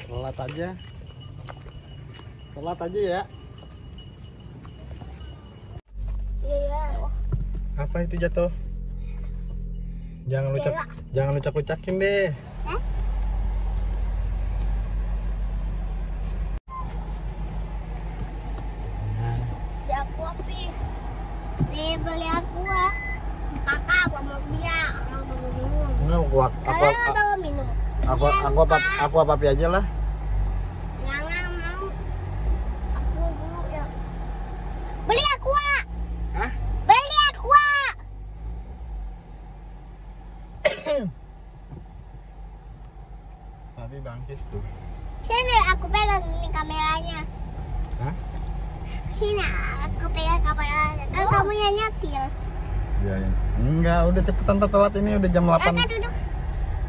Telat aja. Telat aja ya. Iya. Apa itu jatuh? Jangan lucak-lucakin deh. Hah? Ya aku api. Nih beli aku ah. Kakak aku mau dia, orang mau minum. Enggak, Kalian nggak mau minum? aku apa aja lah. Jangan mau. Aku dulu ya. Beli aku ah. Hah? Beli aku ah. Tapi bangkis tuh. Sini aku pegang ini kameranya. Hah? Sini aku pegang kameranya. Kan kamu yang nyetir. Ya. Enggak, udah cepetan telat ini udah jam 8. Kakak duduk.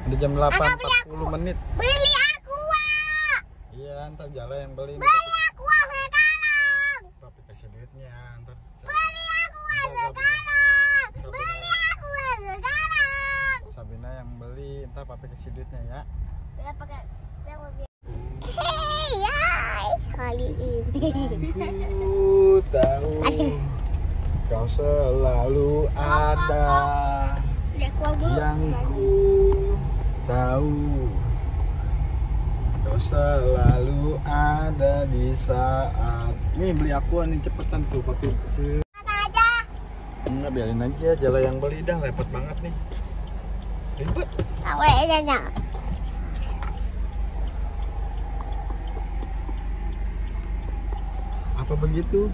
Udah jam Kakak beli 8.40 menit. Beli aku ah. Iya, ntar Jala yang beli. Beli aku ah sekarang. Tapi kasih duitnya ntar. Beli aku ah sekarang. Beli aku ah sekarang. Sabina yang beli, ntar papi kasih duitnya ya. Ya pakai yang lebih. Hei, hai. Kali ini. Aku tahu kau selalu ada. Yang ku tahu kau selalu ada di saat. Nih beli aqua nih, cepetan tuh papi. Mana aja? Enggak, biarin aja Jala yang beli, dah repot banget nih. Ribet. Tahu aja. Apa begitu?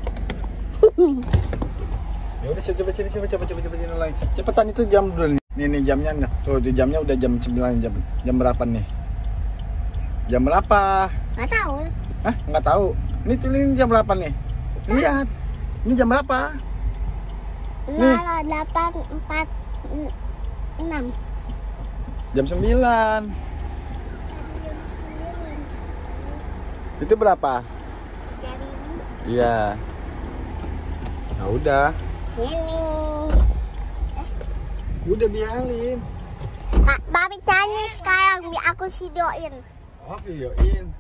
Ya udah coba sini lagi. Cepetan, itu jam dulu nih. Nih jamnya nih. Tuh di jamnya udah jam 9 jam berapa nih? Jam berapa? Nggak tahu. Hah? Nggak tahu. Ini jam berapa nih? Lihat. Ini jam berapa? Nih. 8:46. Jam 9. Itu berapa? 3.000. Iya. Nah udah. Sini. Udah biarin. Kak, Babi tanya sekarang aku videoin. Oh, videoin.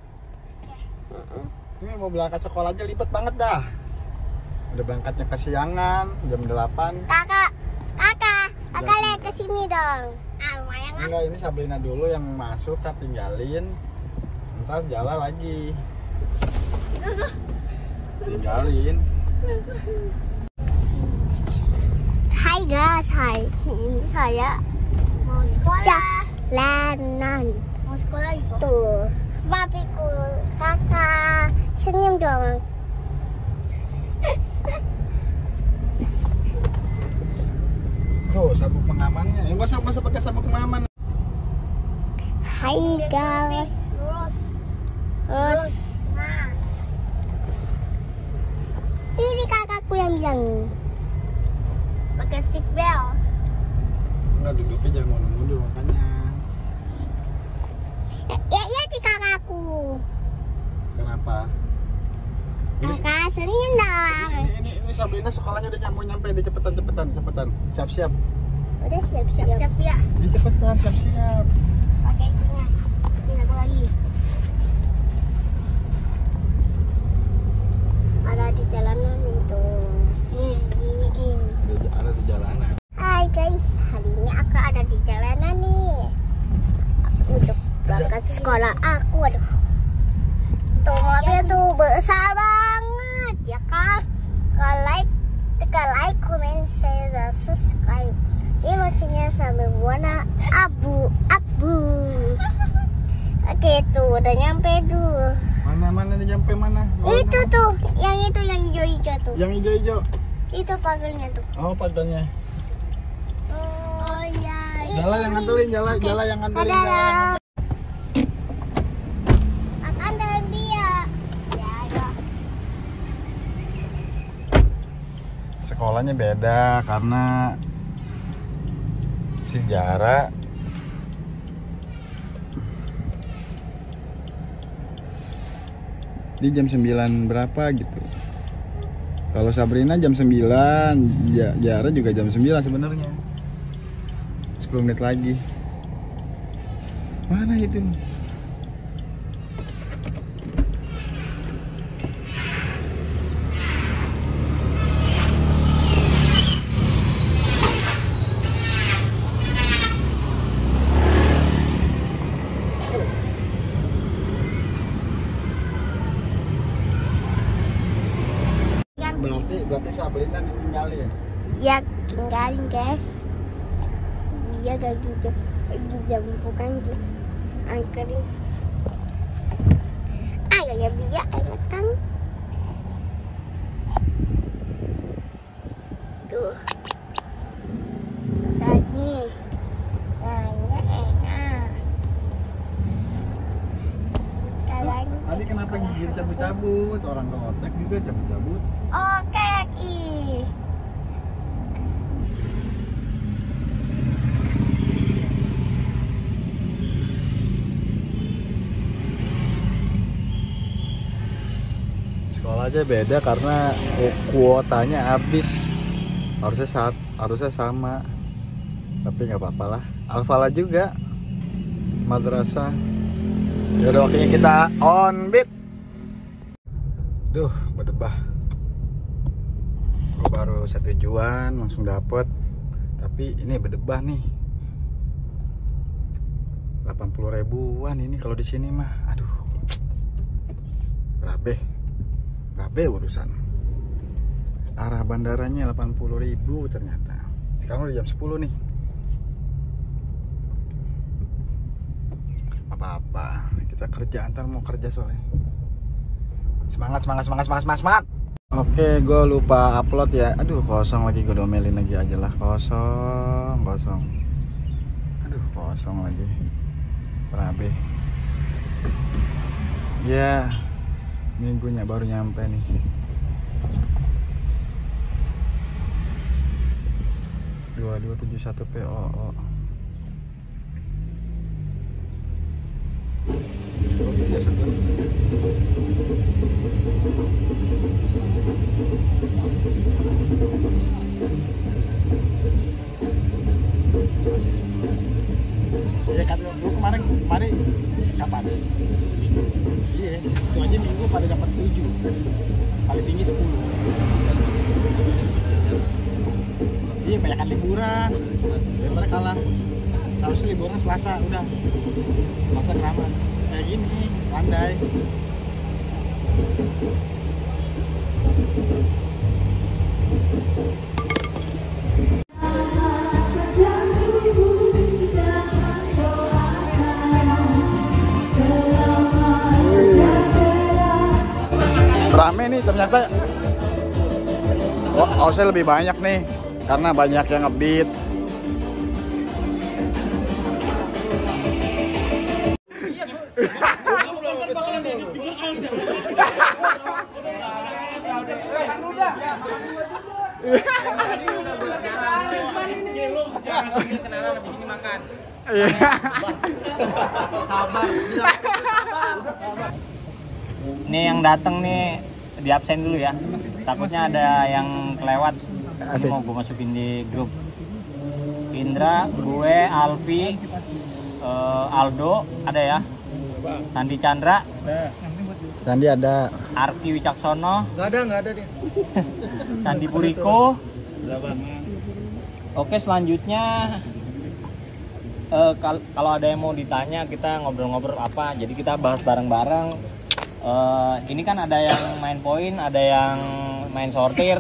Ini mau berangkat sekolah aja ribet banget dah. Udah berangkatnya kesiangan jam 8. Kakak lihat ke sini dong. Lumayan kan? Enggak, ini Sabrina dulu yang masuk, kan tinggalin. Ntar Jala lagi. Tinggalin. Hai guys, ini saya mau sekolah. Jalanan. Mau sekolah gitu. Tuh, papiku, kakak, senyum dong. Tuh, sabuk pengamannya. Enggak usah pakai sabuk pengaman. Hai guys. Terus. Nah. Ini kakakku yang bilang pakai seat belt. Enggak, duduknya jangan mundur makanya. Ya di kakakku. Kenapa? Kakak senyum dong. Ini Sabrina sekolahnya udah nyampe deh, cepetan. Siap-siap. Udah siap-siap ya. Ini cepetan, siap-siap. Pakai itunya. Ini aku lagi. Ada di jalanan itu. Nih, ini. Ada di jalanan. Hai guys, hari ini aku ada di jalanan nih. Aku untuk berangkat sekolah aku. Aduh. Tuh mobil tuh besar banget ya kan. Tekan like, comment, share, dan subscribe. Ini loncengnya sampai warna abu-abu. Oke tuh udah nyampe tuh. Mana udah nyampe mana? Itu tuh, yang hijau-hijau tuh. Yang hijau-hijau. Itu pagarnya tuh. Oh, pagarnya. Oh iya. Jala yang nganterin, Jala yang nganterin. Jala. Akan dalam dia. Ya. Sekolahnya beda karena si Jara di jam 9 berapa gitu. Kalau Sabrina jam 9, Jara juga jam 9 sebenarnya. 10 menit lagi. Mana itu? Ya tinggalin guys. Dia gigi jampukan guys. Angkerin. Ayo ya biar enak kan. Tuh. Lagi. Nah, enak. Sekarang. Tadi kenapa gigit cabut-cabut? Orang ke otak juga cabut-cabut. Oke, Sekolah aja beda karena kuotanya habis. Harusnya sama. Tapi nggak apa-apa lah. Al-Falah juga madrasah. Ya udah waktunya kita on beat. Duh, berdebah. Gue baru satu tujuan langsung dapet. Tapi ini berdebah nih. 80 ribuan ini kalau di sini mah. Aduh. Berabe urusan. Arah bandaranya 80.000 ternyata. Sekarang udah jam 10 nih. Apa-apa, kita kerja, antar mau kerja soalnya. Semangat. Oke, gue lupa upload ya. Aduh, kosong lagi, gue domelin lagi aja lah. Kosong. Aduh, kosong lagi. Berabe. Ya, minggunya baru nyampe nih. Dua 71 POO. Ya kata gue kemarin kapan? Iya, itu aja minggu pada dapat 7. Paling tinggi 10. Iya, banyakan liburan. Daripada kalah. Seharusnya liburan Selasa udah. Selasa keramat. Kayak gini, landai. Rame nih ternyata. Oh, saya lebih banyak nih karena banyak yang ngebeat. Nih yang datang nih di absen dulu ya. Takutnya ada yang kelewat. Ini mau gue masukin di grup. Indra, gue, Alfi, Aldo ada ya. Sandi Chandra. Sandi ada. Arki Wicaksono. Nggak ada dia. Sandi Puriko. Oke, selanjutnya kalau ada yang mau ditanya, kita ngobrol-ngobrol apa. Jadi kita bahas bareng-bareng. Ini kan ada yang main poin, ada yang main sortir.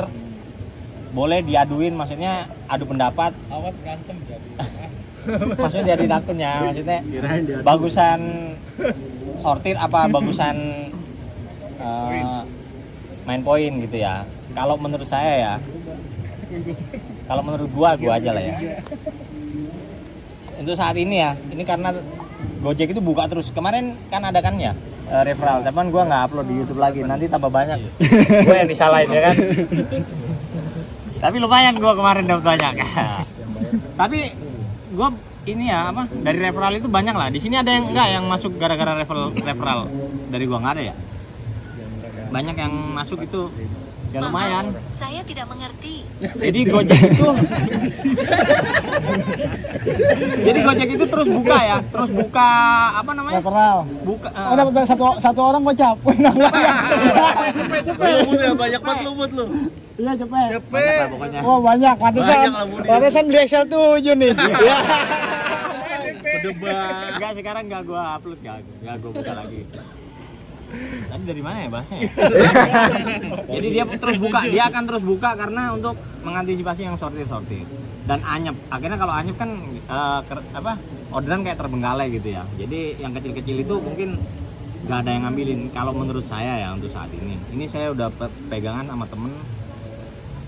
Boleh diaduin, maksudnya adu pendapat. Awas berantem jadi. Maksudnya diaduin akunnya, maksudnya bagusan sortir apa bagusan main poin gitu ya. Kalau menurut saya ya, kalau menurut gua aja lah ya. Untuk saat ini ya, ini karena Gojek itu buka terus. Kemarin kan ada kan ya referral, tapi gua nggak upload di YouTube lagi, nanti tambah banyak. Gue yang disalahin ya kan. Tapi lumayan gua kemarin dapat banyak. Tapi gua ini ya apa dari referral itu banyak lah. Di sini ada yang enggak yang masuk gara-gara referral dari gua nggak ada ya. Banyak yang masuk itu ya lumayan. Saya tidak mengerti. Jadi Gojek itu jadi Gojek itu terus buka ya, terus buka apa namanya? Referral. Buka. Oh, dapat satu orang gocap. Cepet ya, banyak banget lumut lu. Iya, cepet. Cepet pokoknya. Oh, banyak. Pantesan beli Excel 7 nih. Iya. Pedebak. Enggak, sekarang enggak gua upload, enggak gua buka lagi. Tadi dari mana ya bahasnya ya? Jadi dia terus buka, dia akan terus buka karena untuk mengantisipasi yang sortir dan anyep. Akhirnya kalau anyep kan orderan kayak terbengkalai gitu ya. Jadi yang kecil-kecil itu mungkin nggak ada yang ngambilin. Kalau menurut saya ya untuk saat ini saya udah pegangan sama temen.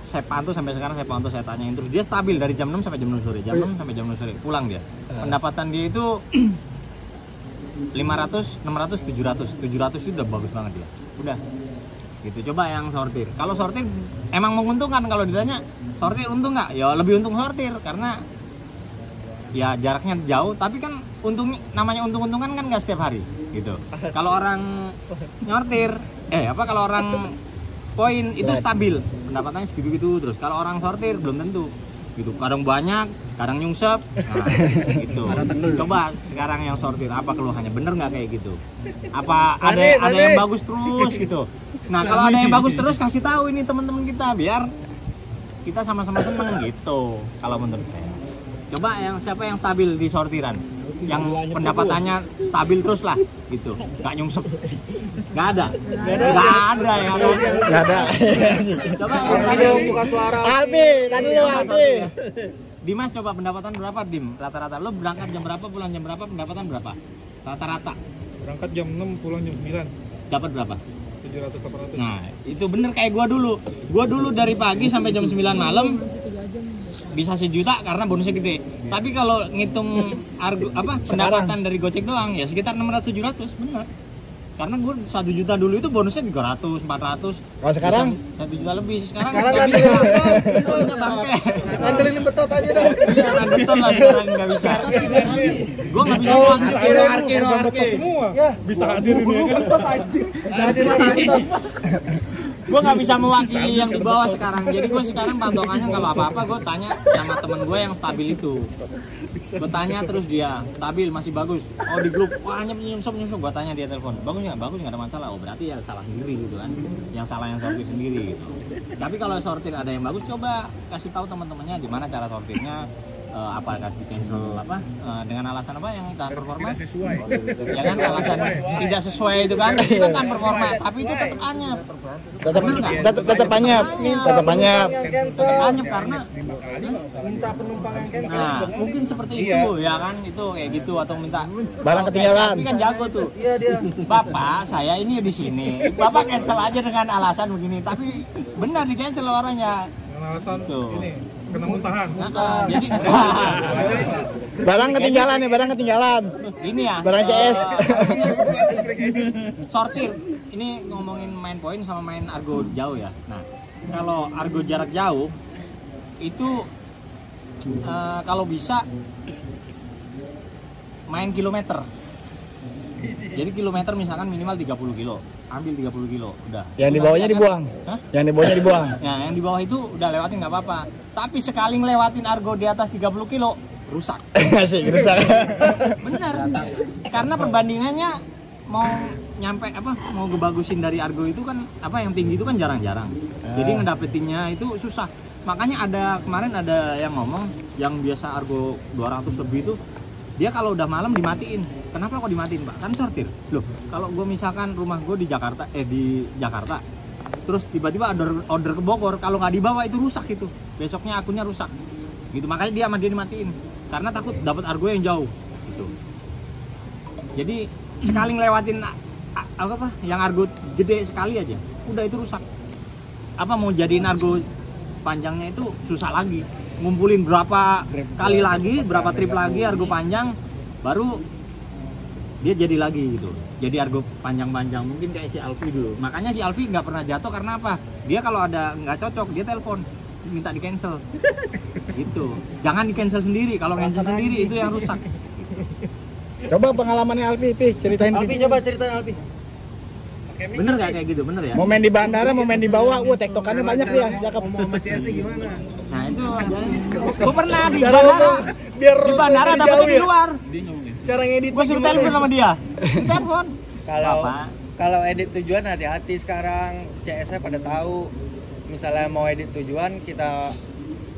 Saya pantau sampai sekarang, saya tanyain terus, dia stabil dari jam 6 sampai jam 6 sore, jam 6 sampai jam 6 sore pulang dia. Pendapatan dia itu 500, 600, 700 itu udah bagus banget dia. Udah gitu. Coba yang sortir. Kalau sortir emang menguntungkan, kalau ditanya sortir untung nggak? Ya lebih untung sortir karena ya jaraknya jauh, tapi kan namanya untung-untungan kan nggak setiap hari gitu. Kalau orang nyortir kalau orang poin itu stabil, pendapatannya segitu-gitu terus. Kalau orang sortir belum tentu gitu, kadang banyak, kadang nyungsep. Nah, gitu. Coba sekarang yang sortir, apa keluhannya? Bener nggak kayak gitu? Apa ada yang bagus terus gitu? Nah, kalau ada yang bagus terus kasih tahu ini teman-teman kita biar kita sama-sama seneng gitu. Kalau menurut saya. Coba siapa yang stabil di sortiran? Yang pendapatannya stabil terus lah gitu, nggak nyungsep. Nggak ada ya kan? Nggak ada. Coba buka suara. Alpi. Dimas, coba pendapatan berapa Dim? Rata-rata lo berangkat jam berapa, pulang jam berapa, pendapatan berapa? Rata-rata. Berangkat jam 6, pulang jam 9. Dapat berapa? 700-800. Nah, itu bener kayak gua dulu. Gua dulu dari pagi sampai jam 9 malam bisa 1 juta karena bonusnya gede. Tapi kalau ngitung pendapatan dari Gojek doang ya sekitar 600-700, bener. Karena gue 1 juta dulu itu bonusnya 300, 400. Kalau sekarang 1 juta lebih. Sekarang ngandelin betot aja dah. Iya, betot lah sekarang nggak bisa. Gue nggak bisa mewakili semua. Ya, bisa hadir ini ya kan. Bisa hadir Gue nggak bisa mewakili yang di bawah sekarang. Jadi gue sekarang pantongannya kalau apa-apa gue tanya sama temen gue yang stabil itu. Gue tanya terus dia stabil, masih bagus. Oh di grup, wah nyungsep. Gue tanya dia telepon, bagus nggak ada masalah. Oh berarti ya salah sendiri gitu kan. Yang salah yang sortir sendiri gitu. Tapi kalau sortir ada yang bagus, coba kasih tahu teman-temannya di mana cara sortirnya. Apakah di cancel dengan alasan apa yang tahan performa? Tidak sesuai. Ya kan alasan tidak sesuai itu kan tahan performa, tapi itu tetap anyep. tetap anyep Karena Minta penumpang yang cancel. nah mungkin seperti itu ya kan, itu kayak gitu atau minta barang ketinggalan. tapi kan jago tuh. Iya dia. Bapak saya ini di sini, Bapak cancel aja dengan alasan begini, tapi benar di cancel orangnya. Dengan alasan Tuh. ini kena muntahan. Jadi Barang ketinggalan. ini ya Barang CS. sortir ini ngomongin main poin sama main argo jauh ya. Nah kalau argo jarak jauh itu kalau bisa main kilometer. Jadi kilometer misalkan minimal 30 kilo, ambil 30 kilo udah. Yang di bawahnya dibuang. Hah? Yang di bawahnya dibuang. Nah yang di bawah itu udah lewatin nggak apa-apa. Tapi sekali ngelewatin argo di atas 30 kilo rusak. Asik, rusak. Bener. Karena perbandingannya mau nyampe mau ngebagusin dari argo itu kan yang tinggi itu kan jarang-jarang. Jadi ngedapetinnya itu susah. Makanya kemarin ada yang ngomong yang biasa argo 200 lebih itu dia kalau udah malam dimatiin. Kenapa kok dimatiin, Pak? Kan sortir. Loh, kalau gue misalkan rumah gue di Jakarta terus tiba-tiba order ke Bogor, kalau nggak dibawa itu rusak itu. Besoknya akunnya rusak. Gitu. Makanya dia dimatiin. Karena takut dapat argo yang jauh gitu. Jadi sekali ngelewatin yang argo gede sekali aja, udah itu rusak. Mau jadiin argo panjangnya itu susah lagi. Ngumpulin berapa kali lagi, berapa trip lagi argo panjang baru dia jadi lagi gitu. Jadi argo panjang-panjang mungkin kayak si Alfi dulu. Makanya si Alfi nggak pernah jatuh karena apa? Dia kalau ada nggak cocok dia telepon minta di cancel. Gitu. Jangan di cancel sendiri. Kalau cancel sendiri itu yang rusak. Coba pengalamannya Alfi, ceritain. Alpi coba ceritain Alpi. Bener nggak kayak gitu, bener ya? Momen di bandara, momen di bawah, tektokannya banyak dia, cakep. Mau sama CS gimana? Nah itu gue pernah di bandara. Di bandara dapetnya di luar. Cara ngedit Gue suruh telepon sama dia. Di telepon. Kalau edit tujuan hati-hati sekarang. CS-nya pada tahu. Misalnya mau edit tujuan kita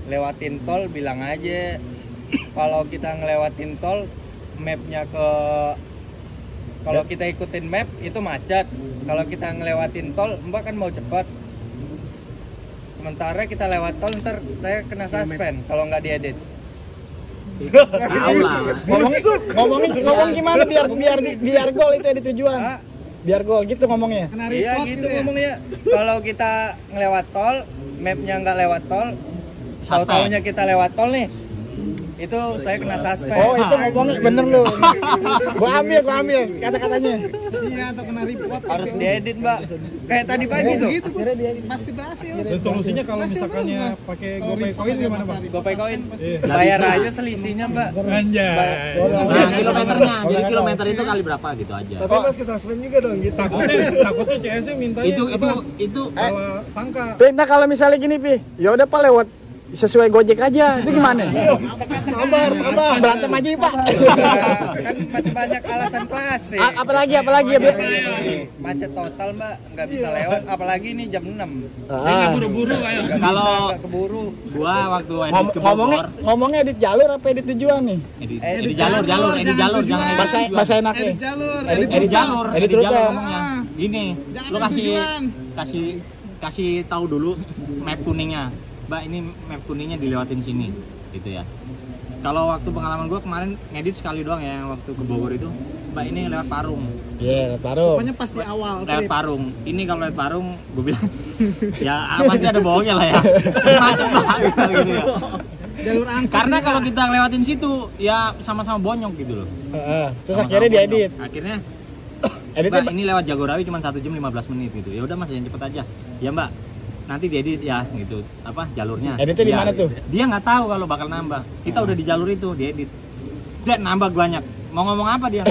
lewatin tol bilang aja. Kalau kita ngelewatin tol mapnya ke Kalau kita ikutin map itu macet. Kalau kita ngelewatin tol, Mbak kan mau cepat. Sementara kita lewat tol, ntar saya kena suspend kalau nggak diedit. Tahu lah. Ngomong gimana biar gol itu di tujuan. Ah, Biar gol gitu ngomongnya. iya gitu ngomongnya. Kalau kita ngelewat tol, mapnya nggak lewat tol, tahu-taunya kita lewat tol nih, itu saya kena suspend. Oh, itu ngomongnya bener lu. Gua ambil kata-katanya. Iya, atau kena report. Harus diedit, Mbak. Kayak tadi pagi tuh. Masih berhasil. Dan solusinya kalau misalkannya pakai GoPay Coin gimana, Bang? GoPay Coin. Bayar aja selisihnya, Mbak. Anjay. Nah, kilometernya. Jadi kilometer itu kali berapa gitu aja. Tapi Mas ke suspend juga dong gitu. Takutnya CS-nya mintanya Itu salah sangka. Nah kalau misalnya gini Pi, ya udah Pak lewat sesuai Gojek aja, itu gimana? Sabar, berantem aja Pak. Kan masih banyak alasan klasik. Apalagi ya Macet total, Mbak, nggak bisa lewat. Apalagi ini jam 6. Buru-buru kayak. kalau Nggak keburu. gua waktu edit ke Bogor, ngomongnya edit jalur apa edit tujuan nih? edit jalur jangan Bahasa enaknya. edit jalur Edit rute. ngomongnya. Gini, lu kasih tahu dulu map kuningnya. Mbak, ini map kuningnya dilewatin sini gitu ya. Kalau waktu pengalaman gue kemarin ngedit sekali doang ya, yang waktu ke Bogor itu, Mbak ini lewat Parung. Iya, Parung. Pokoknya pasti awal. Lewat Parung. Ini kalau lewat Parung, gue bilang ya pasti ada bohongnya lah ya. Macet banget gitu ya. Jalur angkot. Karena kalau kita lewatin situ ya sama-sama bonyok gitu loh. Terus Sama-sama akhirnya diedit. bonyok. Akhirnya Editnya Mbak, ini lewat Jagorawi cuma 1 jam 15 menit gitu. Ya udah Mas, yang cepet aja. Ya Mbak, nanti diedit ya gitu. Apa jalurnya? Editnya di Ya, mana tuh? Dia nggak tahu kalau bakal nambah. Kita udah di jalur itu, diedit. Jet nambah banyak. Mau ngomong apa dia?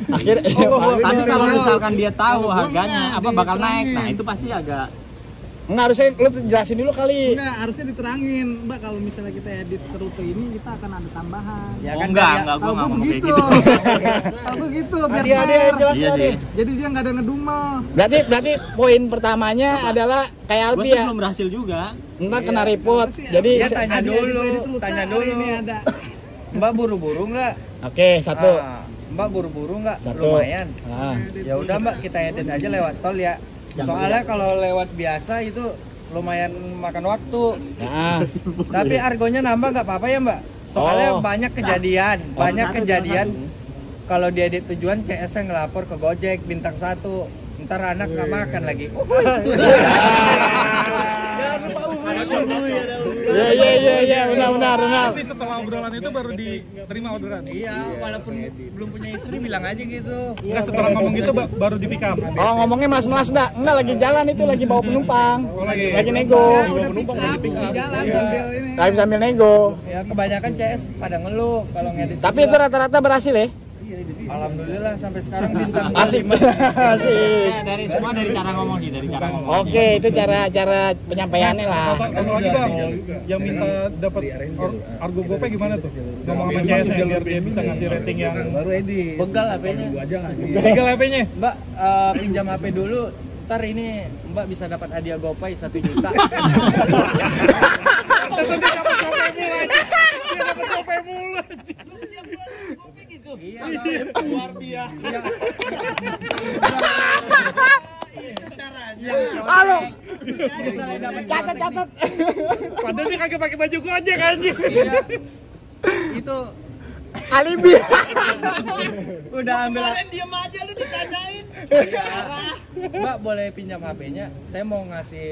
akhirnya Tapi kalau misalkan dia tahu harganya apa bakal naik, nah itu pasti agak. Enggak, harusnya lu jelasin dulu kali. Enggak, harusnya diterangin, Mbak, kalau misalnya kita edit ke rute ini kita akan ada tambahan. Ya Oh, kan enggak, kayak- gua Kalau nggak gua ngomong kayak begitu. gitu. Kalau begitu biar Dia fair. jelas Iya tadi. sih. Jadi dia nggak ada ngedumel. Berarti poin pertamanya adalah kayak Gue Albi sih ya. belum berhasil juga. Entar kena report. Harusnya- Jadi Dia tanya Ada dulu, edit rute, tanya hari dulu. Ini ada. Mbak buru-buru nggak? oke, satu. Ah, Mbak buru-buru nggak? Satu. Lumayan. Ah. Ya udah Mbak, kita edit aja lewat tol ya. Soalnya kalau lewat biasa itu lumayan makan waktu. Nah, Tapi argonya nambah nggak apa-apa ya Mbak? Soalnya Oh. banyak kejadian. Kalau diedit tujuan CS-nya ngelapor ke Gojek bintang 1. Ntar anak nggak makan lagi. Iya, benar. Tapi setelah obrolan itu baru diterima orderan. Iya, walaupun belum punya istri bilang aja gitu. Enggak, setelah ngomong gitu baru di pick up. Oh, ngomongnya melas-melas dah. Enggak, lagi jalan itu, lagi bawa penumpang. Lagi nego. Penumpang udah di pick up. Jalan sambil ini. Lagi sambil nego. Ya kebanyakan CS pada ngeluh kalau ngedit. Tapi itu rata-rata berhasil ya? Alhamdulillah sampai sekarang bintang Asik. 5. Asik. Dari semua dari cara ngomong sih, dari cara ngomong. Oke, itu cara penyampaiannya lah. Kalau lagi Bang, yang minta dapat Argo GoPay gimana tuh? Ngomong sama CS biar dia bisa ngasih rating yang Begal HP-nya. legal HP-nya. Mbak, pinjam HP dulu. Ntar ini Mbak bisa dapat hadiah GoPay 1 juta. Iya, luar biasa. Halo. Catat. Padahal dia kagak pakai baju Gojek anjing. Iya. Itu Alibi. udah ambil. Diam aja lu ditanyain. Mbak boleh pinjam HP-nya? Saya mau ngasih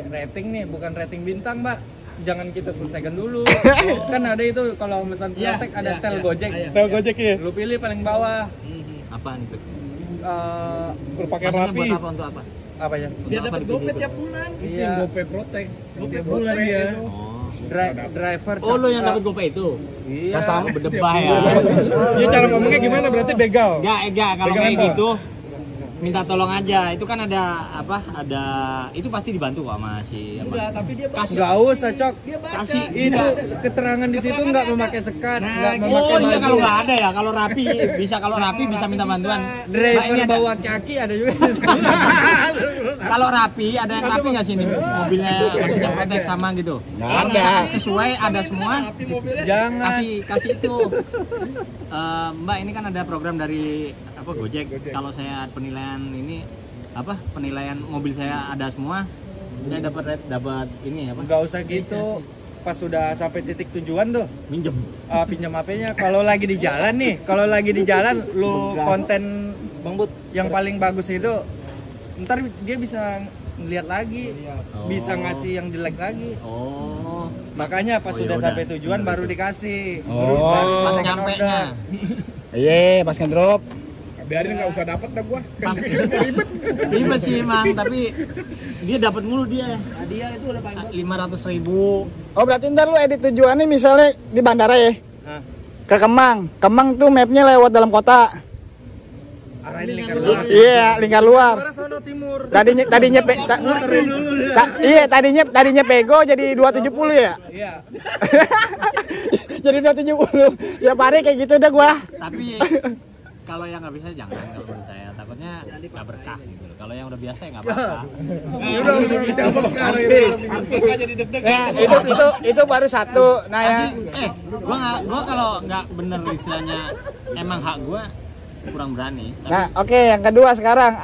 rating nih, bukan rating bintang, Mbak. Jangan kita selesaikan dulu. Kan ada itu kalau pesan protek ada tel Gojek. Tel Gojek ya. Lu pilih paling bawah. Apaan itu? Berpakaian Maksudnya rapi. buat apa, untuk apa? Apa ya? Dia dapat GoPay tiap bulan. Iya. GoPay Protect. Tiap bulan dia. Oh. Driver. Oh, lo yang dapat GoPay itu? Iya. Kamu berdebah ya. Ya cara ngomongnya gimana? Berarti begal. Enggak, kalau Pegangan, kayak Pak. gitu minta tolong aja. Itu kan ada apa? Ada itu pasti dibantu kok sama si Enggak, tapi dia kasih Nggak usah, Cok. kasih Itu keterangan di situ nggak memakai sekat, nggak Oh memakai iya, baju. kalau nggak ada ya, kalau rapi bisa minta bantuan. Mbak, Driver ini ada, bawa kaki ada juga. kalau rapi ada yang rapi nggak sih ini mobilnya, maksudnya protek sama gitu? Nggak ada. Sesuai ada semua. Jangan. Kasih itu. Mbak, ini kan ada program dari apa Gojek. Kalau saya penilaian ini apa penilaian mobil saya ada semua, saya dapat ini apa? Nggak usah gitu. Pas sudah sampai titik tujuan tuh Minjem. Pinjam HP-nya. Kalau lagi di jalan nih, lu konten yang paling bagus itu, ntar dia bisa ngeliat lagi, bisa ngasih yang jelek lagi. Oh. Makanya pas sudah yaudah. sampai tujuan baru dikasih. Pas Baru nyampe order. nya. Iya, pas ngedrop. Biarin nggak usah dapat dah gua. Ribet sih emang, tapi dia dapat mulu dia. Dia itu udah paling 500.000. Oh, berarti ntar lu edit tujuannya misalnya di bandara ya? Hah? Ke Kemang. Kemang tuh mapnya lewat dalam kota. arahin lingkar luar. Iya, lingkar luar. Sono timur. Tadinya pego jadi 270 ya? Iya. Jadi 270. Ya pare kayak gitu dah gua. Tapi kalau yang nggak bisa jangan, kalau menurut saya takutnya nggak berkah gitu loh. Kalau yang udah biasa ya nggak apa-apa. Udah cabut kali. Ya, itu baru satu. Nah, yang gua kalau nggak bener istilahnya emang hak gua kurang berani. Tapi Nah, oke, yang kedua sekarang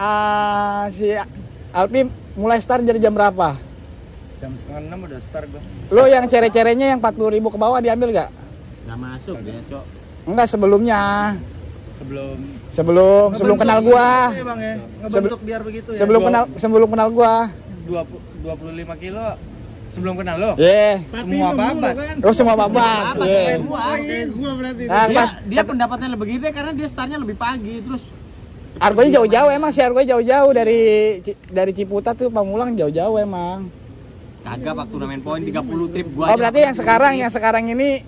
si Alpi mulai start dari jam berapa? Jam 5:30 udah start gua. Lo yang cere-cerenya yang 40.000 ke bawah diambil gak? nggak masuk dia, Cok. Enggak, sebelumnya. Sebelum Sebelum kenal gua. Bang ya. Ngebentuk biar begitu ya. Sebelum kenal gua. 25 kilo sebelum kenal lo. Iya. Semua babat. Lo semua babat. Apa Iya. Gua berarti. Nah, Dia, pas dia pendapatnya lebih gede karena dia startnya lebih pagi terus Argonya jauh-jauh emang sih, Argonya jauh-jauh dari Ciputat tuh Pamulang jauh-jauh emang. kagak waktu main poin 30 trip gua. Oh, berarti yang sekarang ini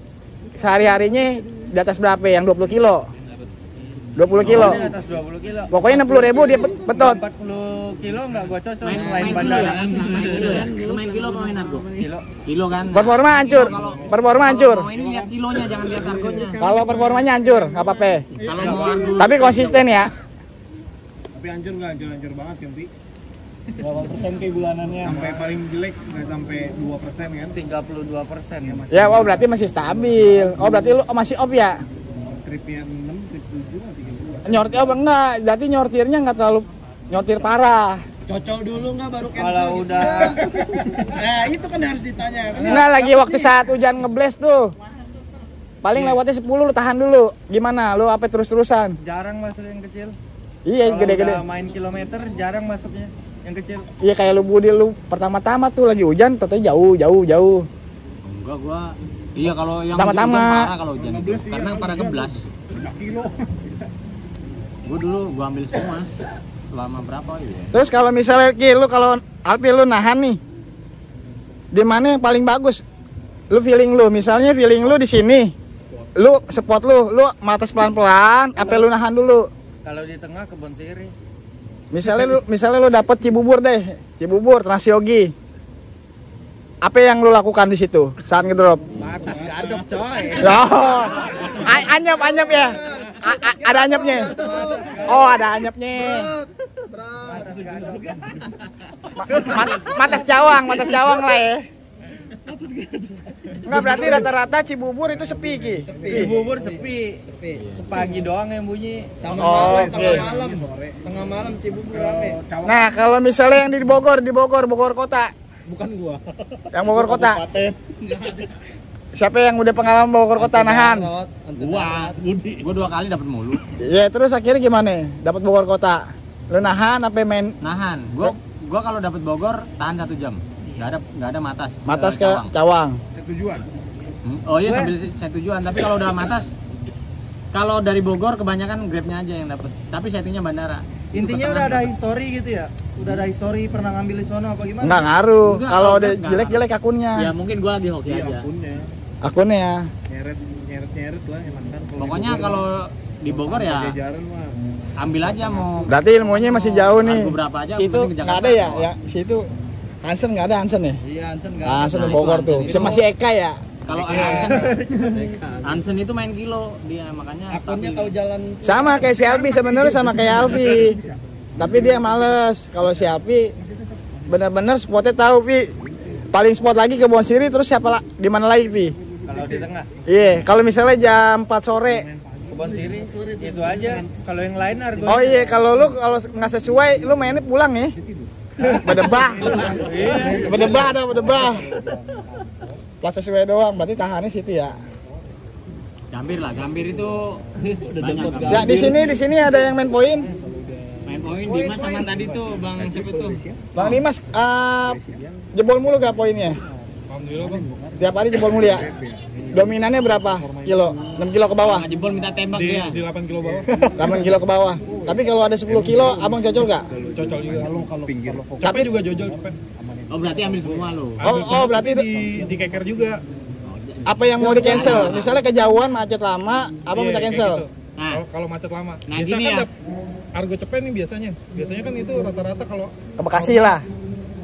sehari-harinya di atas berapa? Yang 20 kilo? 20 kilo. Di atas 20 kilo. Pokoknya 60.000 dia betot. 40 kilo nggak gua cocok selain bandara. Main kilo apa main argo? Kilo. Kilo kan. Performa hancur. Performa hancur. Mau ini lihat kilonya jangan lihat argonya. Kalau performanya hancur, nggak apa-apa. Kalau mau argo Tapi konsisten ya. Tapi hancur nggak hancur banget kan, Pi? Berapa persen ke bulanannya? Sampai paling jelek nggak sampai 2% kan? 32%. Ya, oh berarti masih stabil. Oh berarti lu masih off ya? Tripnya 6, trip 7, 30. Nyortir oh enggak, berarti nyortirnya nggak terlalu nyortir parah. Cocok dulu nggak baru cancel. Kalau gitu. udah Nah, itu kan harus ditanya. Enggak, lagi waktu saat hujan ngebles tuh. Paling lewatnya 10 lu tahan dulu. Gimana? Lu apa terus-terusan? jarang masuk yang kecil. Iya, Kalau gede-gede. udah main kilometer jarang masuknya yang kecil. Iya, kayak lu Budi lu pertama-tama tuh lagi hujan, totonya jauh. enggak gua. Iya kalau yang Tama-tama. hujan parah kalau hujan itu. Karena pada geblas. Gua dulu gua ambil semua. Selama berapa ya? Terus kalau misalnya Ki, lu kalau Alpi lu nahan nih. Di mana yang paling bagus? Lu feeling lu, misalnya feeling lu di sini. Lu spot lu matas pelan-pelan, apa lu nahan dulu? Kalau di tengah kebon sirih. Misalnya lu dapet Cibubur deh. Cibubur Transyogi. Apa yang lu lakukan di situ saat ngedrop? Batas kadok coy. Oh, anyep ya. Ada anyepnya. Oh, ada anyepnya. Matas cawang lah ya. Enggak, berarti rata-rata Cibubur itu sepi Ki. Di bubur sepi. Pagi doang yang bunyi. Oh, oke. Tengah malam Cibubur rame. Nah, kalau misalnya yang di Bogor kota. Bukan gua. Yang Bogor kota. Siapa yang udah pengalaman Bogor kota nahan? Gua 2 kali dapat mulu. Iya, terus akhirnya gimana? Dapat Bogor kota. Lu nahan apa main Nahan. Gua kalau dapat Bogor tahan 1 jam. Enggak ada matas. matas ke Cawang? Tujuan. Oh iya sambil saya tujuan, tapi kalau udah matas kalau dari Bogor kebanyakan Grabnya aja yang dapat. Tapi settingnya bandara. Intinya udah ada history gitu ya? Udah ada history pernah ngambil di sono apa gimana? Enggak ngaruh. Enggak, Kalau udah enggak. jelek-jelek akunnya. Ya mungkin gua lagi hoki Iya, aja. Akunnya ya. Nyeret lah emang kan. Pokoknya kalau di Bogor ya jajaran mah. ambil aja mau Berarti ilmunya masih jauh nih. Argo berapa aja, Situ penting ke nggak Jakarta. ada ya? Ya, situ Hansen nggak ada Hansen ya? Iya, Hansen enggak. Hansen di Nah, Bogor itu tuh. Hansen Masih Eka ya? Kalau Hansen itu main kilo dia makanya Akunnya stabil. tahu jalan. Sama kayak si Alpi, sebenarnya sama kayak Alpi. Tapi dia males. Kalau si Alpi bener-bener spotnya tahu Pi. Paling spot lagi ke Bonsiri, terus siapa di mana lagi Pi? Kalau di tengah Iya, kalau misalnya jam 4 sore Kebon Siri itu aja. Kalau yang lain argo. Oh iya, kalau nggak sesuai, lu mainnya pulang ya. Berdebah. Berdebah ada berdebah. Plat sesuai doang, berarti tahannya situ ya. Gambir lah, Gambir itu banyak. Ya di sini ada yang main poin. Main poin Dimas sama tadi tuh Bang siapa tuh? Bang Dimas jebol mulu gak poinnya? Alhamdulillah Bang. Tiap hari jebol mulu ya? Dominannya berapa kilo? 6 kilo ke bawah? Jebol minta tembak Di dia. 8 kilo bawah. 8 kilo ke bawah. Tapi kalau ada 10 kilo, abang cocok gak? Cocok juga. Kalau pinggir. Tapi juga jojol cepet. Oh berarti ambil semua lo. Oh berarti itu di keker juga. apa yang mau di cancel? Misalnya kejauhan macet lama, abang minta Iya, kayak cancel. gitu. Nah. Kalau macet lama. Nah, Biasa gini kan ya. Argo cepet nih biasanya. Biasanya kan itu rata-rata kalau Ke Bekasi lah.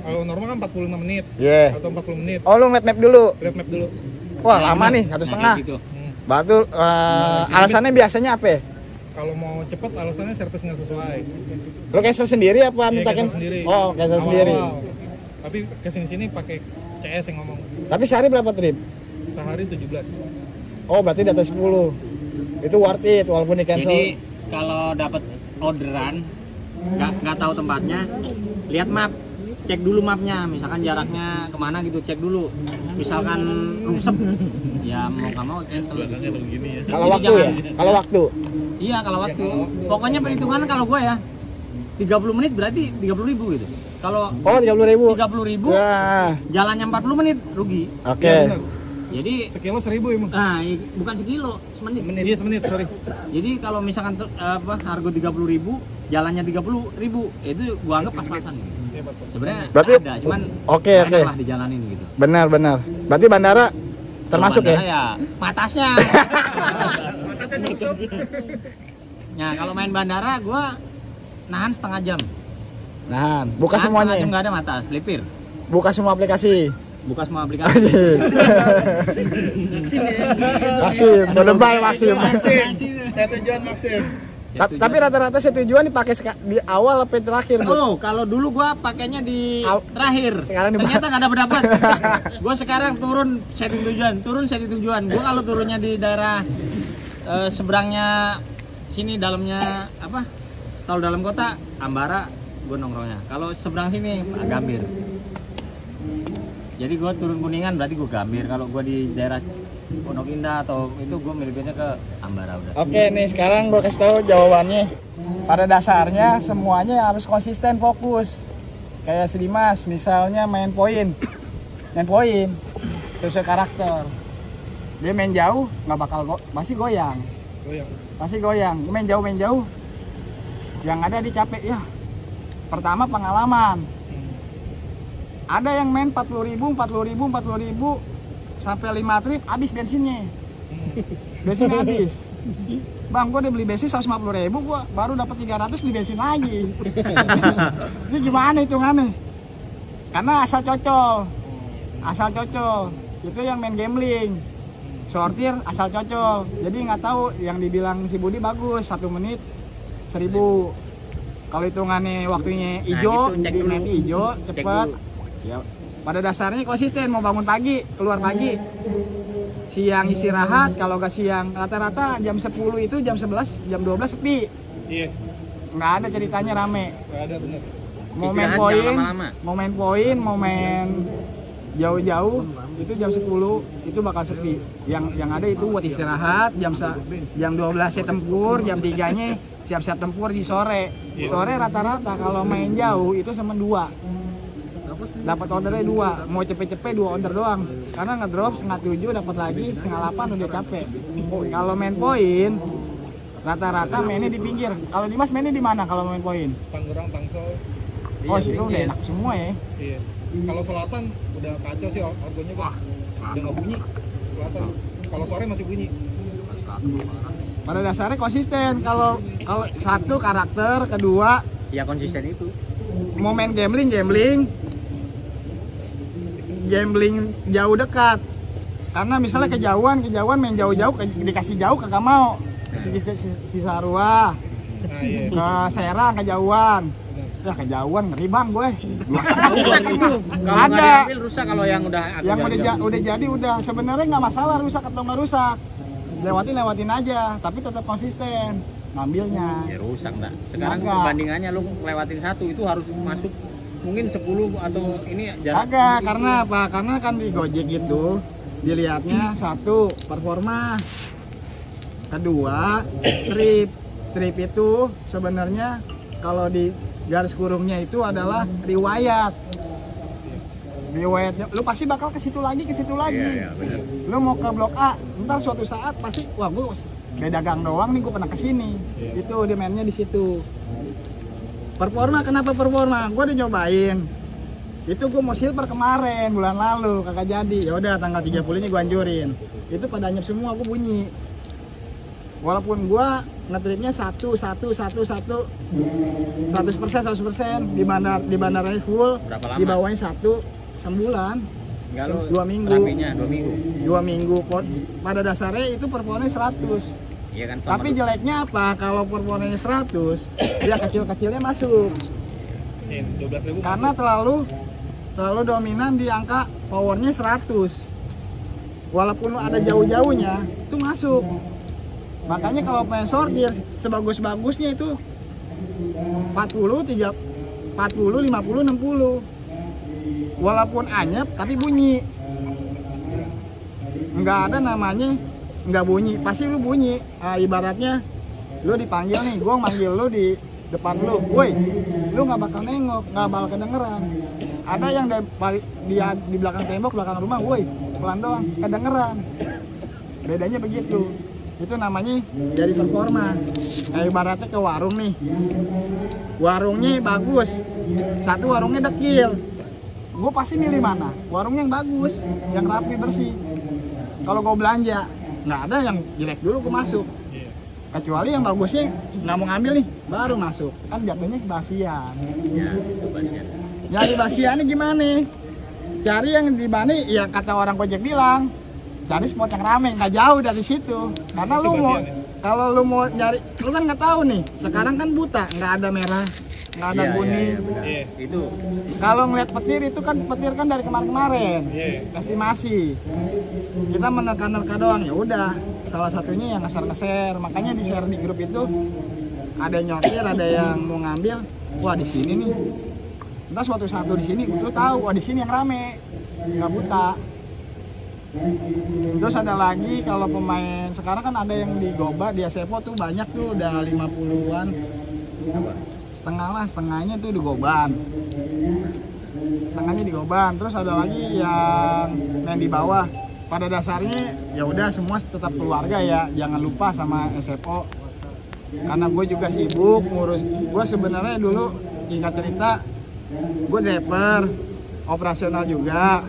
normal kan 45 menit Iya. atau 40 menit. Oh lu ngeliat map dulu. Grab map dulu. Wah lama nih, 1,5. Gitu. Batu alasannya biasanya apa? Ya? Kalau mau cepet alasannya servis nggak sesuai. Lu cancel sendiri apa Iya, minta cancel sendiri. Oh cancel sendiri. Awal-awal. Tapi kesini-sini pakai CS yang ngomong. Tapi sehari berapa trip? Sehari 17. Oh berarti di atas 10. Itu worth it walaupun di cancel. Jadi kalau dapat orderan nggak tahu tempatnya, lihat map, cek dulu mapnya, misalkan jaraknya kemana gitu, cek dulu. Misalkan rusep, ya mau nggak mau cancel. Kalau Jadi waktu ya? Kalau waktu. Iya kalau waktu. Pokoknya perhitungan kalau gue ya 30 menit berarti 30.000 gitu. Kalau Oh 30.000. 30.000 Nah, jalannya 40 menit rugi. oke. Iya, benar. Jadi Sekilo 1.000 emang. nah bukan sekilo, semenit. Iya semenit, sorry. Jadi kalau misalkan harga 30.000, jalannya 30.000, itu gua anggap pas-pasan gitu. Iya, pas-pas. Sebenarnya Berarti- ada, cuman Oke, enak oke. lah dijalanin gitu. Benar. Berarti bandara termasuk Kalau ya? bandara matasnya. Nah, kalau main bandara gua nahan setengah jam. Nah, buka Nahan semuanya. setengah jam nggak ada matas, melipir. Buka semua aplikasi. Buka semua aplikasi. Maksim, berdebay Maksim. Saya tujuan Maksim. Tapi rata-rata tujuan dipakai di awal apa terakhir, Bu? Oh, kalau dulu gua pakainya di terakhir. Sekarang di Ternyata nggak dapat. Gua sekarang turun setting tujuan. Gua kalau turunnya di daerah seberangnya sini dalamnya apa? Tol dalam kota Ambara, gua nongkrongnya. Kalau seberang sini Gambir. Jadi gua turun Kuningan berarti gua Gambir. Kalau gua di daerah Pondok Indah atau itu gua milihnya ke Ambara udah. Oke nih sekarang gue kasih tahu jawabannya. Pada dasarnya semuanya harus konsisten fokus. Kayak si Dimas misalnya main poin sesuai karakter. Dia main jauh nggak bakal pasti goyang. Pasti goyang. Main jauh. Yang ada dicapek ya. Pertama pengalaman. Ada yang main 40.000 sampai 5 trip habis bensinnya. Bensin habis. Bang, gue udah beli bensin 150.000, gue baru dapat 300 beli bensin lagi. Ini gimana hitungannya? Karena asal cocol. Itu yang main gambling. Sortir asal cocol. Jadi nggak tahu yang dibilang si Budi bagus 1 menit 1.000. Kalau hitungannya waktunya hijau, gitu, cek di dulu. map hijau cepat. Ya, pada dasarnya konsisten mau bangun pagi, keluar pagi. Siang istirahat, kalau nggak siang rata-rata jam 10 itu jam 11, jam 12 sepi. Iya, Nggak ada ceritanya rame. nggak ada bener. Mau main Istirahat poin, jangan lama-lama. mau main jauh-jauh itu jam 10 itu bakal sepi. Yang ada itu buat istirahat jam 12 tempur, jam 3-nya siap-siap tempur di sore. Sore rata-rata kalau main jauh itu cuma 2. Dapat ordernya 2, mau cepet-cepet 2 order doang. Karena ngedrop 6:30 dapat lagi 7:30 udah capek. Kalau main poin rata-rata mainnya di pinggir. Kalau Dimas mainnya di mana kalau main poin? Tangerang, Tangsel. Oh, situ udah enak semua ya. Iya. Kalau selatan udah kacau sih argonya, Bang. Udah nggak bunyi. Selatan. Kalau sore masih bunyi. Pada dasarnya konsisten. Kalau satu karakter, kedua Ya konsisten itu. mau main gambling jauh dekat. Karena misalnya kejauhan main jauh-jauh dikasih jauh kagak mau. Si Sarua Nah, iya. ke Serang kejauhan. Ya kejauhan ngeri Bang gue. Rusak itu. Kalau nggak Ada. diambil rusak kalau yang udah Yang udah jadi udah sebenarnya nggak masalah rusak atau nggak rusak. lewatin aja, tapi tetap konsisten ngambilnya. Ya rusak dah. Sekarang Agak. perbandingannya lu lewatin satu itu harus masuk mungkin 10 atau ini jarak. Agak, karena apa? Karena kan di Gojek itu dilihatnya satu performa, kedua trip itu sebenarnya kalau di garis kurungnya itu adalah riwayatnya lu pasti bakal ke situ lagi. Iya, benar. Lu mau ke blok A, ntar suatu saat pasti wah gue beda gang doang nih gue pernah kesini. Itu dia mainnya di situ. Performa, kenapa performa? Gue udah nyobain. Itu gue mau silver kemarin bulan lalu kagak jadi. Ya udah tanggal 30-nya gue anjurin. Itu pada anyep semua, gue bunyi. Walaupun gue ngetripnya 100% di bandaranya full, Berapa lama? di bawahnya 1 sebulan. Enggak lu 2 minggu. terapinya 2 minggu. 2 minggu. Pada dasarnya itu performanya 100. Iya kan. Tapi jeleknya apa? Kalau performanya 100, dia kecil-kecilnya masuk. Nih, 12.000 Karena terlalu dominan di angka powernya 100. Walaupun ada jauh-jauhnya, itu masuk. Makanya kalau main sortir, sebagus-bagusnya itu 40, 50, 60. Walaupun anyep, tapi bunyi. Nggak ada namanya nggak bunyi, pasti lu bunyi. Ibaratnya lu dipanggil nih, gua manggil lu di depan lu, woi, lu nggak bakal nengok, nggak bakal kedengeran. Ada yang di belakang tembok, belakang rumah, woi, pelan doang, kedengeran. Bedanya begitu. Itu namanya dari performa. Ibaratnya ke warung nih, warungnya bagus, satu warungnya dekil. Gue pasti milih mana? Warung yang bagus, yang rapi bersih. Kalau gue belanja, nggak ada yang jelek dulu gue masuk. Kecuali yang bagusnya nggak mau ngambil nih, baru masuk. Kan jatuhnya basian. Ya, itu basian. Jadi basiannya gimana? Cari yang di mana? Ya kata orang Gojek bilang, cari spot yang rame, nggak jauh dari situ. Karena lu mau, kalau lu mau nyari, lu kan nggak tahu nih. Sekarang kan buta, nggak ada merah, nggak ada kuning. Iya. Itu Kalau ngeliat petir itu kan petir kan dari kemarin-kemarin, Iya. estimasi. Kita menerka-nerka doang, ya udah. Salah satunya yang ngeser-ngeser, makanya di share di grup itu ada yang nyortir, ada yang mau ngambil. Wah di sini nih, entah suatu satu di sini, lu tahu, wah di sini yang rame, nggak buta. Terus ada lagi kalau pemain sekarang kan ada yang di Goba, di Asepo tuh banyak tuh, udah 50-an. Setengahnya tuh di Goban. Setengahnya di Goban. Terus ada lagi yang main di bawah. Pada dasarnya ya udah semua tetap keluarga ya, jangan lupa sama SFO. Karena gue juga sibuk ngurus. Gue sebenarnya dulu ingat cerita, gue driver operasional juga.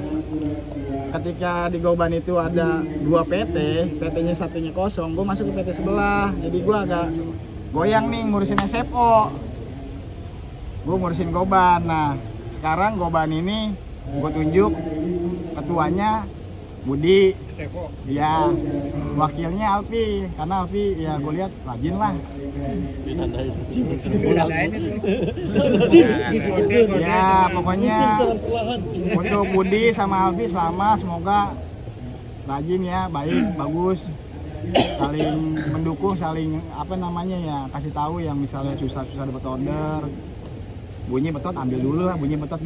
Ketika di Goban itu ada 2 PT, PT-nya satunya kosong, gue masuk ke PT sebelah. Jadi gue agak goyang nih ngurusin SFO. Gue ngurusin Goban. Nah sekarang Goban ini gue tunjuk ketuanya Budi, Sepo. ya wakilnya Alfi, karena Alfi ya gue lihat rajin lah. Ya pokoknya untuk Budi sama Alfi selama semoga rajin ya, baik, bagus, saling mendukung, saling apa namanya ya, kasih tahu yang misalnya susah dapat order, bunyi betot ambil dulu lah, bunyi betot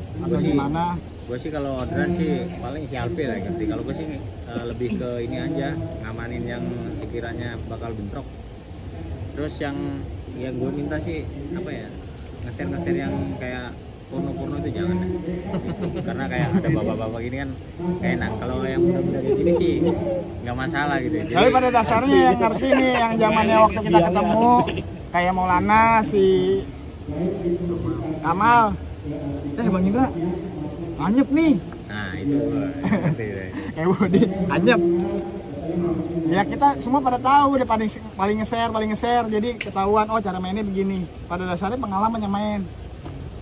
atau gimana. gue sih kalau orderan sih paling si Alfi lah ganti. Kalau gue sih lebih ke ini aja, ngamanin yang sekiranya bakal bentrok. Terus yang gue minta sih apa ya, ngeser yang kayak porno itu jangan deh. Karena kayak ada bapak-bapak gini kan kayak enak. Kalau yang muda-muda kayak gini sih nggak masalah gitu. Jadi, tapi pada dasarnya yang ngerti nih, yang zamannya waktu kita ketemu kayak Maulana, si Kamal, Bang Indra anyep nih. nah itu gue ngerti deh. Budi anyep. Ya kita semua pada tahu, udah paling nge-share, jadi ketahuan oh cara mainnya begini. Pada dasarnya pengalaman yang main,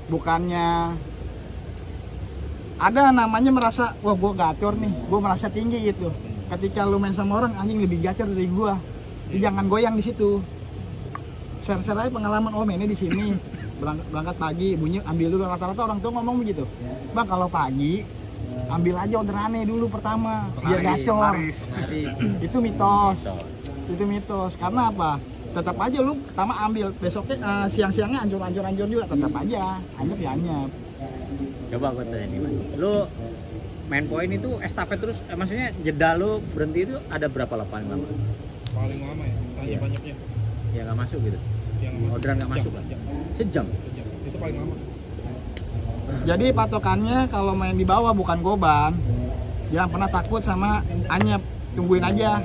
bukannya ada namanya merasa wah gue gacor nih, gue merasa tinggi gitu. Ketika lu main sama orang anjing lebih gacor dari gue, jangan goyang di situ. Share aja pengalaman, oh mainnya di sini. Berangkat pagi, bunyi ambil dulu, rata-rata orang tua ngomong begitu. Bang kalau pagi ambil aja orderannya dulu pertama biar gacor. Itu mitos. Itu mitos. Karena apa? Tetap aja lu pertama ambil, besoknya siang-siangnya ancur juga, tetap aja anyep ya anyep. Coba gue tanya nih, Mas. Lu main poin itu estafet terus, maksudnya jeda lu berhenti itu ada berapa lah paling lama? Paling lama ya, anyep-anyepnya. Ya nggak masuk gitu. Yang masuk. Orderan nggak masuk kan? Sejam. Itu paling lama. Jadi patokannya kalau main di bawah bukan goban, jangan pernah takut sama anyep, tungguin aja.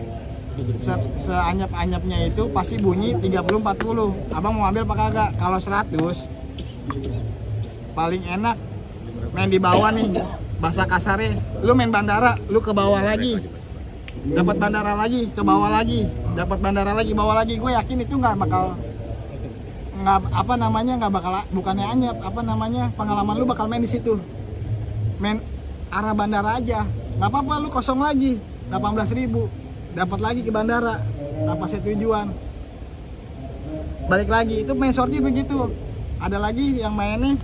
Seanyap-anyapnya itu pasti bunyi 30-40. Abang mau ambil apa kagak? Kalau 100 paling enak main di bawah nih, bahasa kasarnya lu main bandara, lu ke bawah lagi, dapat bandara lagi, ke bawah lagi, dapat bandara lagi, bawah lagi. Gue yakin itu nggak bakal bukannya anyap, pengalaman lu bakal main di situ, main arah bandara aja nggak apa-apa, lu kosong lagi 18.000, dapat lagi ke bandara tanpa tujuan, balik lagi. Itu main sortir begitu. Ada lagi yang mainnya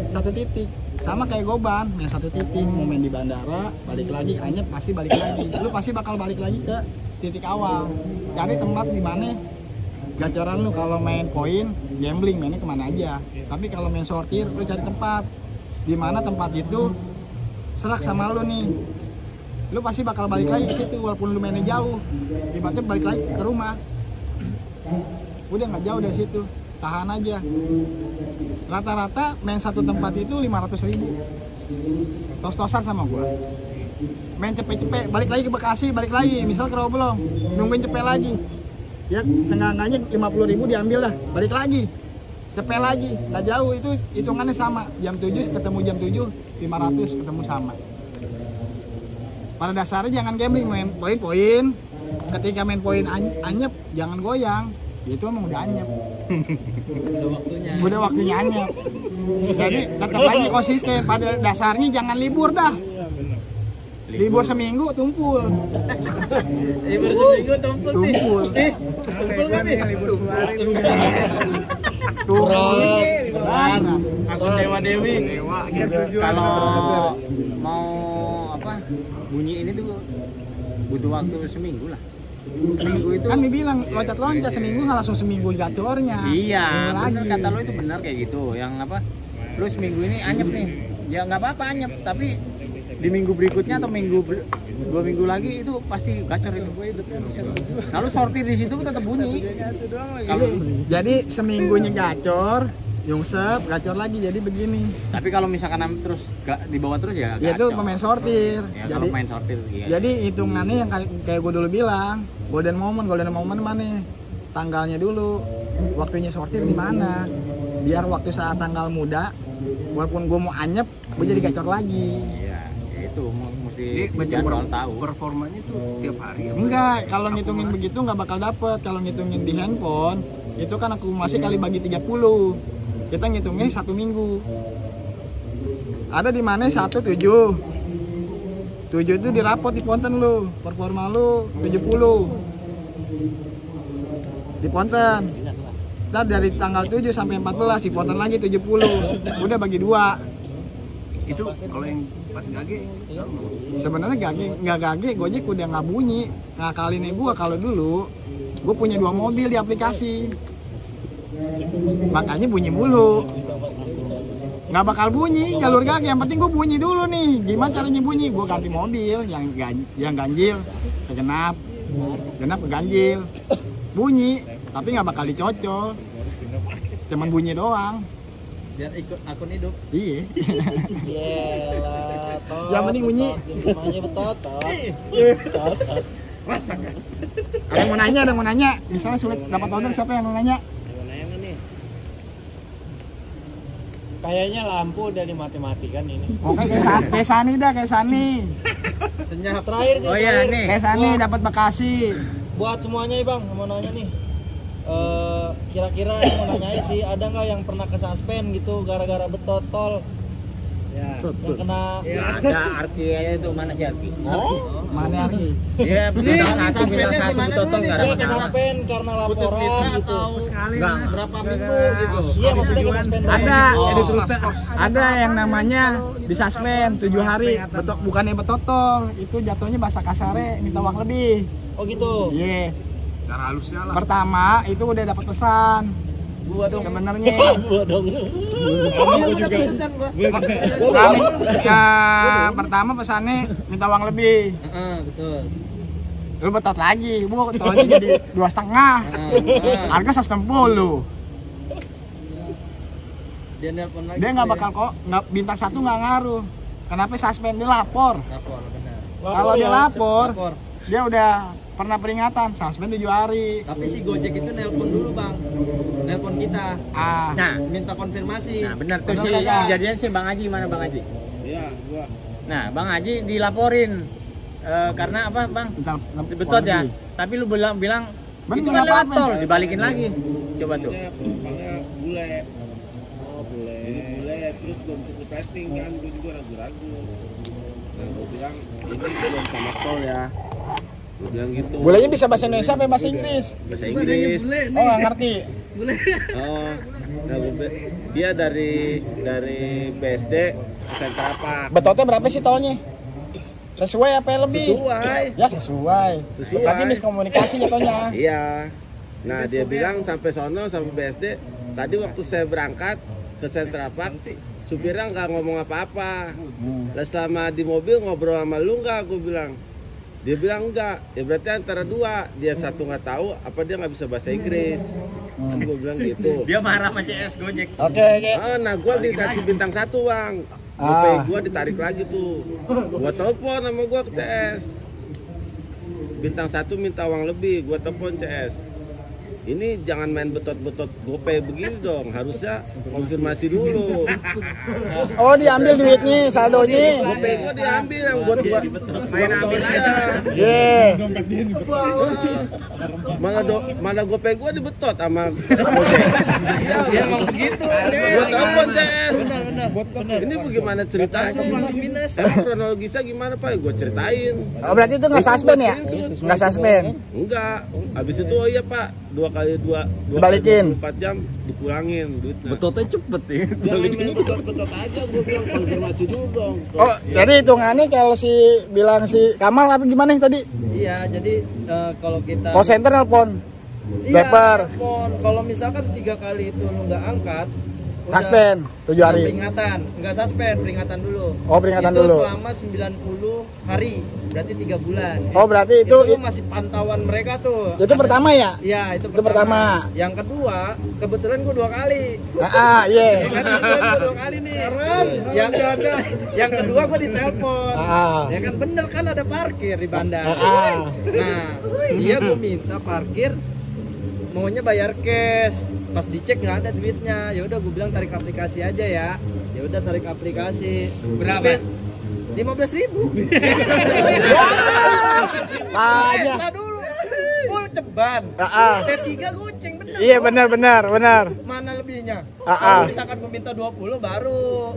1 titik, sama kayak goban, main 1 titik, mau main di bandara, balik lagi anyep, pasti balik lagi. Lu pasti bakal balik lagi ke titik awal. Cari tempat di mana gacoran lu. Kalau main poin, gambling, mainnya kemana aja. Tapi kalau main sortir, lu cari tempat di mana tempat itu serak sama lu nih. Lu pasti bakal balik lagi ke situ walaupun lu mainnya jauh. Ibaratnya balik lagi ke rumah. Udah nggak jauh dari situ, tahan aja. Rata-rata main 1 tempat itu 500.000. Tos-tosan sama gua. Main cepet-cepet, balik lagi ke Bekasi, balik lagi. Misal ke Roblong, nungguin cepet lagi. Ya, seenggaknya 50.000 diambil lah, balik lagi. Cepet lagi, nggak jauh, itu hitungannya sama. Jam 7 ketemu jam 7, 500 ketemu sama. Pada dasarnya jangan gambling, main poin-poin. Ketika main poin anyep, jangan goyang. Itu emang udah anyep. Udah waktunya anyep. Jadi tetap aja konsisten. Pada dasarnya jangan libur dah. Libur seminggu tumpul. Libur seminggu tumpul. Tumpul kan nih? Tumpul. Aku Dewa Dewi. Kalau mau bunyi ini tuh butuh waktu seminggu lah. Seminggu itu kan dibilang loncat-loncat seminggu, nggak langsung seminggu gacornya. Iya, bener kata lo itu benar kayak gitu. Yang lu seminggu ini anyep nih, ya nggak apa-apa anyep, tapi di minggu berikutnya atau 2 minggu lagi itu pasti gacor itu. Kalau sortir di situ tetap bunyi. Kalau jadi seminggunya gacor, nyungsep, gacor lagi, jadi begini. Tapi kalau misalkan terus di bawah terus ya itu pemain sortir. Ya, jadi main sortir iya. Jadi hitungannya yang kayak gue dulu bilang, golden moment mana? Tanggalnya dulu, waktunya sortir di mana? Biar waktu saat tanggal muda, walaupun gue mau anyep, gue jadi gacor lagi. Iya, itu mesti jadwal tahu. Performanya tuh setiap hari ya? Enggak, kalau ngitungin begitu nggak bakal dapet. Kalau ngitungin di handphone, itu kan akumulasi kali bagi 30. Kita ngitungnya 1 minggu. Ada di mana 1, 7 itu dirapot di Ponten lu, performa lu 70 di Ponten. Ntar dari tanggal 7 sampai 14 di Ponten lagi 70. Udah bagi 2. Itu kalau yang pas gage sebenarnya nggak gage, Gojek udah nggak bunyi. Ngakalinnya gua kalau dulu gua punya 2 mobil di aplikasi, makanya bunyi mulu. Nggak bakal bunyi jalur gage, yang penting gue bunyi dulu nih. Gimana caranya bunyi? Gue ganti mobil yang ganjil ke genap ke ganjil, bunyi tapi nggak bakal dicocol, cuman bunyi doang biar ikut akun hidup. Iya. Yang penting bunyi. Namanya betot. Masak. Ada yang mau nanya, misalnya sulit dapat order, siapa yang mau nanya? Kayaknya lampu udah dimati-mati kan ini. Oke, kayak Sani. Senyap terakhir sih. Oh iya nih. Kayak Sani dapat Bekasi. Buat semuanya nih Bang, mau nanya nih. Kira-kira yang mau nanya sih, ada nggak yang pernah kesuspend gitu gara-gara betot tol? Yang kena Ada Arki aja itu, mana si Arki? Mana Arki? Dia minta satu totol nggak dia ada. kesuspend karena laporan gitu. Enggak, berapa minggu gitu. Iya, maksudnya kesuspend. Ada yang namanya disuspend 7 hari. Bukannya betotol, itu jatuhnya bahasa kasare minta uang lebih. Oh gitu. Iya. Cara halusnya lah. Pertama itu udah dapat pesan. Gua dong. Sebenarnya. Gua dong. Gua juga. Pertama pesannya minta uang lebih. Betul. Lu betot lagi, tolnya jadi 2,5. Harga 160. Dia nelpon lagi. Dia nggak bakal bintang 1 nggak ngaruh. Kenapa suspend? Dia lapor. Lapor, benar. Kalau dia lapor, Lapor. dia udah pernah peringatan suspend 7 hari. Tapi si Gojek itu nelpon dulu, Bang. Nelpon kita. Nah, Minta konfirmasi. nah benar tuh Benar sih kagak? kejadian sih Bang Haji, mana Bang Haji? Iya, gua. Nah, Bang Haji dilaporin karena apa, Bang? Betul ya. Tapi lu bilang Bener, itu kan nggak lewat apa-apa. tol, dibalikin lagi. Coba tuh. Penumpangnya bule. Oh, bule. Jadi bule, terus belum cukup rating kan, gua juga ragu-ragu. Nah, gua bilang ini belum sama tol ya. Gua bilang gitu. Bolehnya bisa bahasa Indonesia apa bahasa Inggris? Bahasa Inggris. Oh, nggak ngerti. Oh, nah, dia dari BSD ke Sentra Park. Betotnya berapa sih tolnya? Sesuai apa lebih? Sesuai. Ya sesuai. Sesuai. Berarti miskomunikasi jatuhnya. Iya. Nah, dia bilang sampai sono sampai BSD. Tadi waktu saya berangkat ke Sentra Park, supirnya nggak ngomong apa-apa. Lah selama di mobil ngobrol sama lu nggak? Gue bilang. Dia bilang enggak. Ya berarti antara dua. Dia satu nggak tahu, apa dia nggak bisa bahasa Inggris. Gue bilang gitu. Dia marah sama CS Gojek. Oke. Nah, gue dikasih bintang 1, Bang. GoPay gue ditarik lagi tuh. Gue telepon sama gue ke CS. Bintang 1 minta uang lebih. Gue telepon CS. Ini jangan main betot-betot GoPay begini dong. Harusnya konfirmasi dulu. Oh, diambil duitnya, saldonya. GoPay gue diambil yang buat gue main ambil aja. Iya. Mana GoPay gue dibetot sama Gojek. Iya, emang begitu. Gue telepon CS. Ini bagaimana ceritanya? Emang kronologisnya gimana Pak? Gue ceritain. Oh, berarti itu nggak suspend ya? Nggak suspend. Enggak. Habis itu oh iya Pak, 2 kali 2 Balikin. 4 jam dipulangin duitnya. Betotnya cepet ya. Jangan main betot-betot aja, gue bilang konfirmasi dulu dong. Oh, jadi hitungannya kalau bilang si Kamal apa gimana tadi? Iya, jadi kalau kita Call center nelpon. Iya, Paper. telepon. Kalau misalkan 3 kali itu lu nggak angkat, udah Suspend 7 hari. Peringatan, nggak suspend, peringatan dulu. Oh, peringatan itu dulu. Selama 90 hari, berarti 3 bulan. Oh, berarti itu itu masih pantauan mereka tuh. itu pertama ya? Iya, itu Itu pertama. Yang kedua, kebetulan gua 2 kali. Iya. Ya kan, kebetulan gua 2 kali nih. Yang kedua gua ditelepon. Ya kan bener kan ada parkir di bandara. Nah, dia gua minta parkir, maunya bayar cash. Pas dicek nggak ada duitnya. Ya udah gue bilang tarik aplikasi aja ya. Ya udah tarik aplikasi. Berapa? 15.000. Banyak. Nah dulu full ceban. T3 goceng bener. Iya, benar. Mana lebihnya? Kalau misalkan gue minta 20 baru.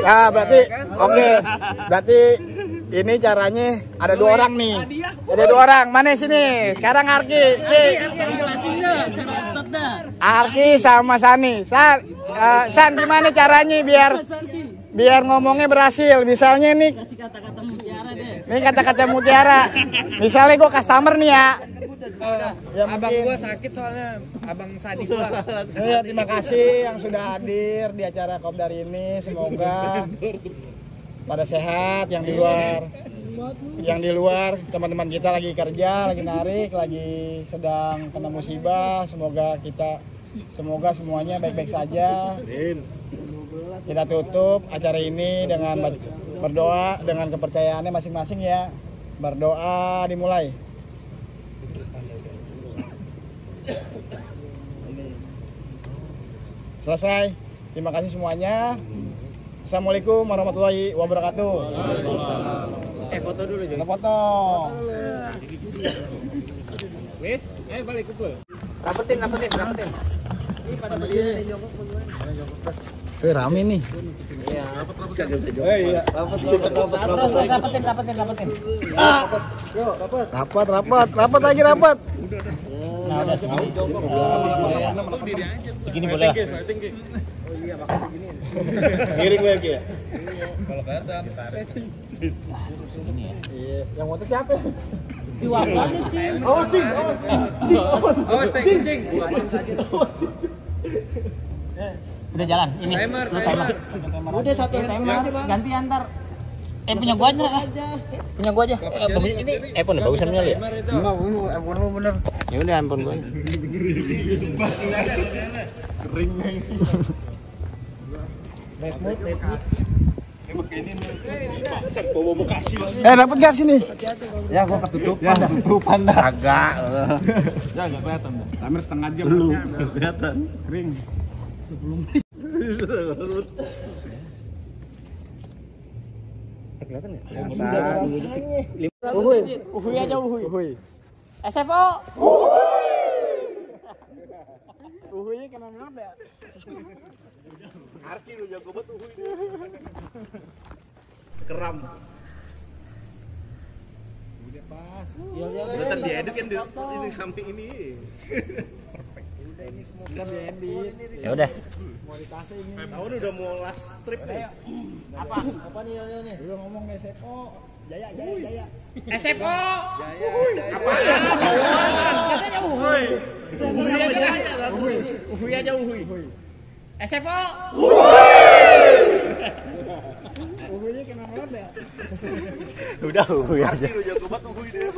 Nah, berarti oke. Berarti ini caranya ada 2 orang nih. Ada 2 orang. Mana sini? Sekarang Arki. Arki sama Sani. San gimana caranya biar ngomongnya berhasil? Misalnya nih kata-kata mutiara deh. Ini kata-kata mutiara. Misalnya gue customer nih ya. Abang gue sakit soalnya. Abang Sadi gue. Ya, terima kasih yang sudah hadir di acara Kopdar ini. Semoga pada sehat yang di luar. Yang di luar teman-teman kita lagi kerja, lagi narik, lagi sedang kena musibah. Semoga semuanya baik-baik saja. Kita tutup acara ini dengan berdoa dengan kepercayaannya masing-masing ya. Berdoa dimulai. Selesai. Terima kasih semuanya. Assalamualaikum warahmatullahi wabarakatuh. Foto dulu juga. Foto. Wes, balik ke pool. Rapetin. Ini pada berdiri di jongkok. Rame nih. Iya. Rapetin. Rapat lagi rapat. Nah, udah segini. Segini boleh lah. Miring gue ya. Kalau kelihatan. Segini ya. Yang motor siapa? Diwakil aja, Cing. Awas cing. Awas, Cing. Udah jalan. Ini. Timer. Udah satu Timer. Ganti antar. Punya gua aja. Punya gua aja. Ini iPhone bagusan punya lu ya? Timer itu. Enggak, iPhone lu bener. Ya udah handphone gua. Dapat gak sini? Ya gua ketutup. Ya, tutupan dah. Agak. Ya enggak kelihatan dah. Timer setengah jam. Belum kelihatan. Kering. Uhui aja uhui. SFO. Uhunya kena ngapa ya? Arki lu jago banget uhui dia. Keram. Udah pas. Udah tadi diedit kan ini kambing ini. Ya udah. Tahun udah mau last trip nih. Apa nih Yoyo nih? Lu ngomong SFO. Jaya. SFO. Apa? Katanya uhui. Uhui aja uhui. SFO. Uhunya kena ngapa ya? Udah uhui aja. Arki lu jago banget uhui dia.